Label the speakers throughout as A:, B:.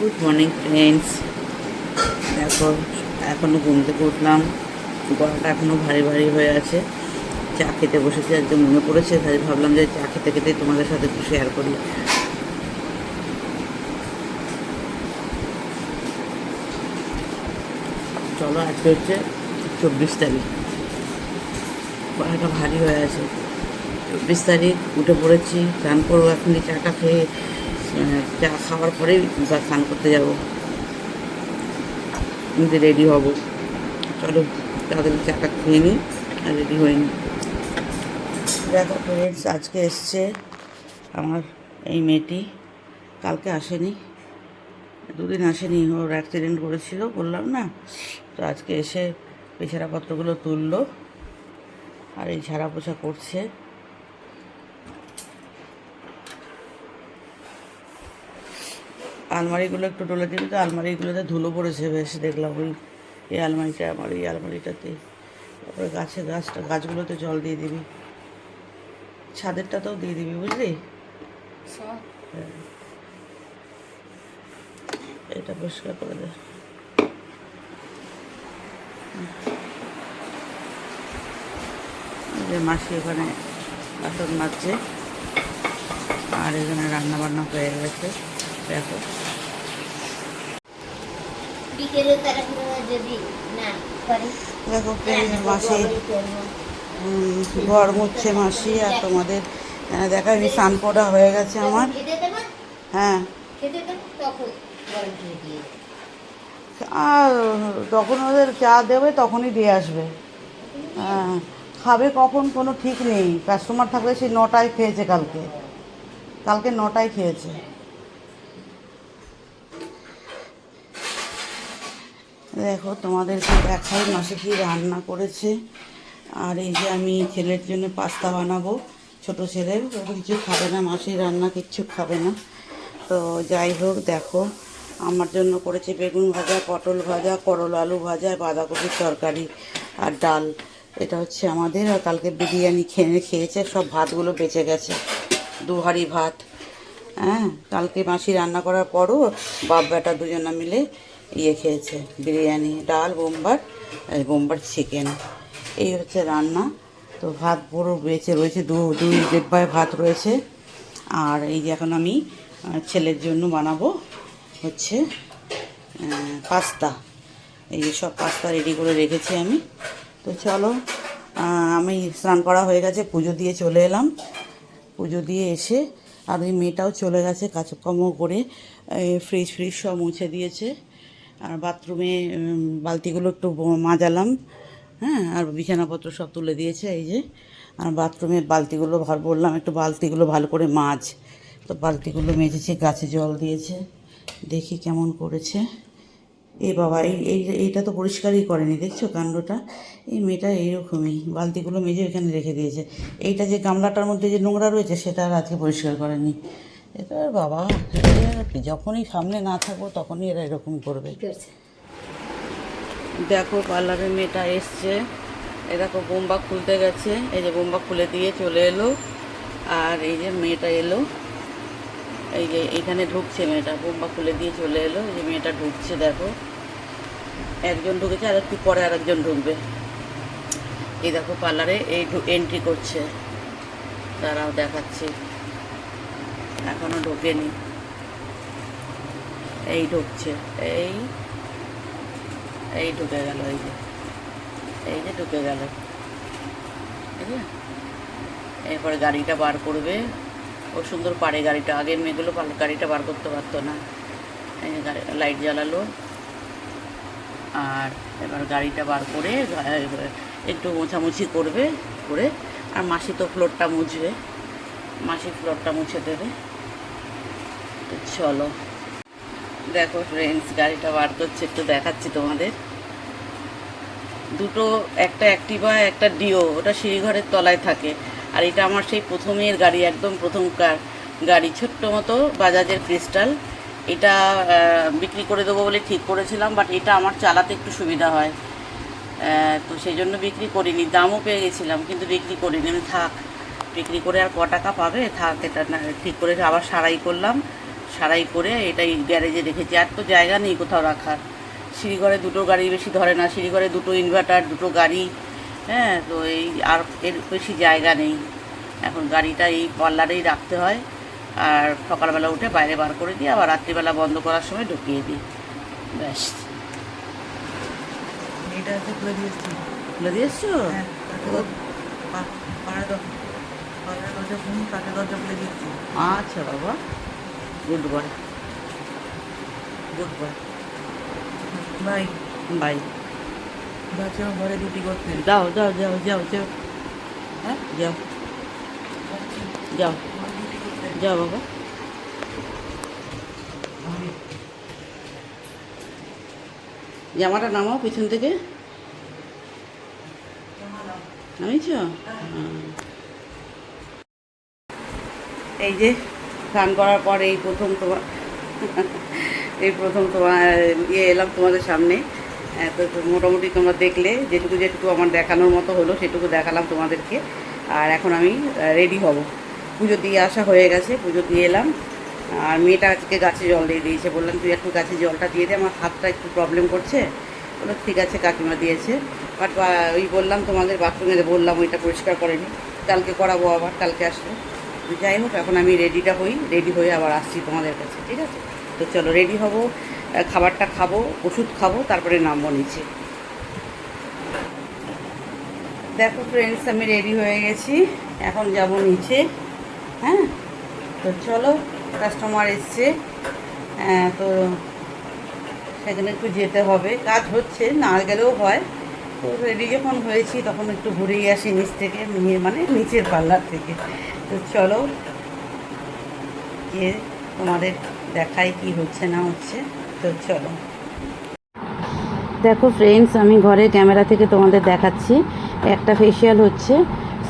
A: Good morning friends. দেখো, এখনও ঘুম থেকে উঠলাম, গলাটা এখনও ভারী ভারী হয়ে আছে। চা খেতে বসেছি, একদম মনে পড়েছে, তাই ভাবলাম যে চা খেতে খেতে তোমাদের সাথে একটু শেয়ার করি। চলো, আজকে হচ্ছে 24 তারিখ, গলাটা ভারী হয়ে আছে। 24 তারিখ উঠে পড়েছি, স্নান করবো এখনই, চাটা খেয়ে চা খাওয়ার পরেই স্নান করতে যাবো, রেডি হব। চলো তাদের চাটা খেয়ে নিই আর রেডি হয়ে নিই। দেখো ফ্রেন্ডস, আজকে এসছে আমার এই মেয়েটি, কালকে আসেনি, দুদিন আসেনি, ওর অ্যাক্সিডেন্ট করেছিল বললাম না। তো আজকে এসে বিছানাপত্রগুলো তুললো আর এই ঝাড়া পোছা করছে। আলমারিগুলো একটু তুলে দিবি তো, আলমারিগুলোতে ধুলো পড়েছে বেশ, দেখলাম ওই এই আলমারিটা, আমার এই আলমারিটাতে। তারপরে গাছগুলোতে জল দিয়ে দিবি, ছাদেরটাতেও দিয়ে দিবি, বুঝলি? হ্যাঁ, এটা পরিষ্কার করে দে। যে মাসি এখানে বাসন মাজছে আর এখানে রান্না বান্না হয়ে গেছে। দেখো দেখো মাসি ঘর মুছছে মাসি, আর তোমাদের দেখা স্নান করা হয়ে গেছে আমার। হ্যাঁ, আর তখন ওদের চা দেবে, তখনই দিয়ে আসবে। হ্যাঁ, খাবে কখন কোনো ঠিক নেই, কাস্টমার থাকলে সেই 9টায় খেয়েছে, কালকে 9টায় খেয়েছে। দেখো তোমাদেরকে দেখাই মাসে কি রান্না করেছে। আর এই যে আমি ছেলের জন্য পাস্তা বানাবো, ছোট ছেলের, ও কিছু খাবে না, মাসির রান্না কিচ্ছু খাবে না। তো যাই হোক, দেখো আমার জন্য করেছে বেগুন ভাজা, পটল ভাজা, করলা আলু ভাজা, বাঁধাকপির তরকারি আর ডাল। এটা হচ্ছে আমাদের। আর কালকে বিরিয়ানি খেয়েছে, সব ভাতগুলো বেঁচে গেছে, 2 হাঁড়ি ভাত। হ্যাঁ, কালকে মাসি রান্না করার পরও বাপ বেটা দুজনা মিলে খেয়েছে বিরিয়ানি, ডাল, বোম্বার চিকেন। এই হচ্ছে রান্না। তো ভাত পুরো বেঁচে রয়েছে, দুই ডিব্বায় ভাত রয়েছে। আর এই যে এখন আমি ছেলের জন্য বানাবো হচ্ছে পাস্তা। এই যে সব পাস্তা রেডি করে রেখেছি আমি। তো চলো, আমি স্নান করা হয়ে গেছে, পুজো দিয়ে চলে এলাম। পুজো দিয়ে এসে আর ওই মেয়েটাও চলে গেছে কাজকর্ম করে, ফ্রিজ সব মুছে দিয়েছে। আর বাথরুমে বালতিগুলো একটু মাজালাম। হ্যাঁ, আর বিছানাপত্র সব তুলে দিয়েছে এই যে। আর বাথরুমের বালতিগুলো বললাম একটু বালতিগুলো ভালো করে মাজ। তো বালতিগুলো মেজেছে, গাছে জল দিয়েছে, দেখি কেমন করেছে। বাবা, এইটা তো পরিষ্কারই করেনি, দেখছো কাণ্ডটা? এই মেয়েটা এইরকমই, বালতিগুলো মেজে এখানে রেখে দিয়েছে। এইটা যে গামলাটার মধ্যে যে নোংরা রয়েছে সেটা আর আজকে পরিষ্কার করেনি। এটা বাবা, যখনই সামনে না থাকবো তখনই এরা এরকম করবে। দেখো পার্লারের মেয়েটা এসছে, এ দেখো বোম্বা খুলতে গেছে, এই যে বোম্বা খুলে দিয়ে চলে এলো। আর এই যে মেয়েটা এলো, এই যে এখানে ঢুকছে মেয়েটা, বোম্বা খুলে দিয়ে চলে এলো। এই যে মেয়েটা ঢুকছে, দেখো একজন ঢুকেছে, আর একটু পরে আরেকজন ঢুকবে। এই দেখো পার্লারে এন্ট্রি করছে, তারাও দেখাচ্ছি, এখনো ঢোকেনি, এই ঢুকছে, এই ঢুকে গেল, এই যে ঢুকে গেল। ঠিক আছে, এরপরে গাড়িটা বার করবে, ও সুন্দর পারে গাড়িটা, আগের মেয়েগুলো গাড়িটা বার করতে পারতো না। এই যে লাইট জ্বালালো, আর এবার গাড়িটা বার করে একটু মোছামুছি করবে করে, আর মাসি তো ফ্লোরটা মুছবে, মাসি ফ্লোরটা মুছে দেবে। তো চলো, দেখো ফ্রেন্ডস, গাড়িটা বার করছে, একটু দেখাচ্ছি তোমাদের। দুটো, একটা অ্যাক্টিভা, একটা ডিও, ওটা সিঁড়িঘরের তলায় থাকে। আর এটা আমার সেই প্রথমের গাড়ি, একদম প্রথমকার গাড়ি, ছোট্ট মতো বাজাজের ক্রিস্টাল। এটা বিক্রি করে দেবো বলে ঠিক করেছিলাম, বাট এটা আমার চালাতে একটু সুবিধা হয়, তো সেই জন্য বিক্রি করিনি। দামও পেয়ে গেছিলাম কিন্তু বিক্রি করিনি, আমি থাক, বিক্রি করে আর ক টাকা পাবে, থাক, এটা ঠিক করে আবার সারাই করলাম। সারাই করে এটাই গ্যারেজে রেখেছি। আর তো জায়গা নেই কোথাও রাখার। সিঁড়িঘরে দুটো গাড়ি বেশি ধরে না, সিঁড়িঘরে দুটো ইনভার্টার, দুটো গাড়ি, হ্যাঁ, তো এই আর এর বেশি জায়গা নেই। এখন গাড়িটা এই পার্লারেই রাখতে হয়, আর সকালবেলা উঠে বাইরে বার করে দিই, আবার রাত্রিবেলা বন্ধ করার সময় ঢুকিয়ে দিই, ব্যাস।
B: এটা হচ্ছে খুলে দিয়েছি।
A: খুলে দিয়েছো?
B: হ্যাঁ, পাড়া দরজা কাঠের দরজা খুলে দিয়েছি।
A: আচ্ছা বাবা, গুড বয়,
B: গুড বয়। ভাই
A: বাই।
B: যাচ্ছে আমার ঘরে ডিউটি করতে।
A: যাও যাও যাও যাও যাও,
B: হ্যাঁ,
A: যাও
B: যাচ্ছি
A: যাও
B: ঘরে ডিউটি করতে।
A: যাও বাবা। জামাটা নামাও পিছন থেকে, নামিয়েছ? এই যে স্নান করার পর এই প্রথম তোমার এলাম তোমাদের সামনে। তো মোটামুটি তোমরা দেখলে, যেটুকু যেটুকু আমার দেখানোর মতো হলো সেটুকু দেখালাম তোমাদেরকে। আর এখন আমি রেডি হব। পুজো দিয়ে আসা হয়ে গেছে, পুজো দিয়ে এলাম। আর মেয়েটা আজকে গাছে জল দিয়ে দিয়েছে, বললাম তুই একটু গাছে জলটা দিয়ে দে, আমার হাতটা একটু প্রবলেম করছে। বললো ঠিক আছে, কাকিমা দিয়েছে। বাট ওই বললাম তোমাদের বাথরুমে বললাম ওইটা পরিষ্কার করেনি, কালকে করাবো, আবার কালকে আসবো। যাই হোক, এখন আমি রেডিটা হই, রেডি হয়ে আবার আসছি তোমাদের কাছে, ঠিক আছে? তো চলো রেডি হব, খাবারটা খাবো, ওষুধ খাবো, তারপরে নামবো নিচে। দেখো ফ্রেন্ডস, আমি রেডি হয়ে গেছি, এখন যাব নিচে। হ্যাঁ, তো চলো, কাস্টমার এসছে, তো সেখানে একটু যেতে হবে, কাজ হচ্ছে, না গেলেও হয়। তো রেডি যখন হয়েছি তখন একটু ঘুরেই আসি নিচ থেকে, মানে নিচের পার্লার থেকে। তো চলো গিয়ে তোমাদের দেখাই কি হচ্ছে না হচ্ছে। তো চলো। দেখো ফ্রেন্ডস, আমি ঘরে ক্যামেরা থেকে তোমাদের দেখাচ্ছি, একটা ফেসিয়াল হচ্ছে,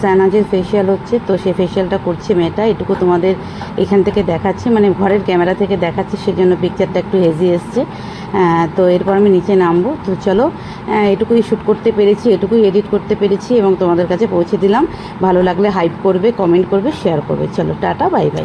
A: স্যানাজের ফেসিয়াল হচ্ছে। তো সে ফেসিয়ালটা করছে মেয়েটা, এটুকু তোমাদের এখান থেকে দেখাচ্ছি, মানে ঘরের ক্যামেরা থেকে দেখাচ্ছি, সেজন্য পিকচারটা একটু হেজি এসছে। তো এরপর আমি নিচে নামবো। তো চলো, এটুকুই শ্যুট করতে পেরেছি, এটুকুই এডিট করতে পেরেছি এবং তোমাদের কাছে পৌঁছে দিলাম। ভালো লাগলে হাইপ করবে, কমেন্ট করবে, শেয়ার করবে। চলো টাটা, বাই বাই।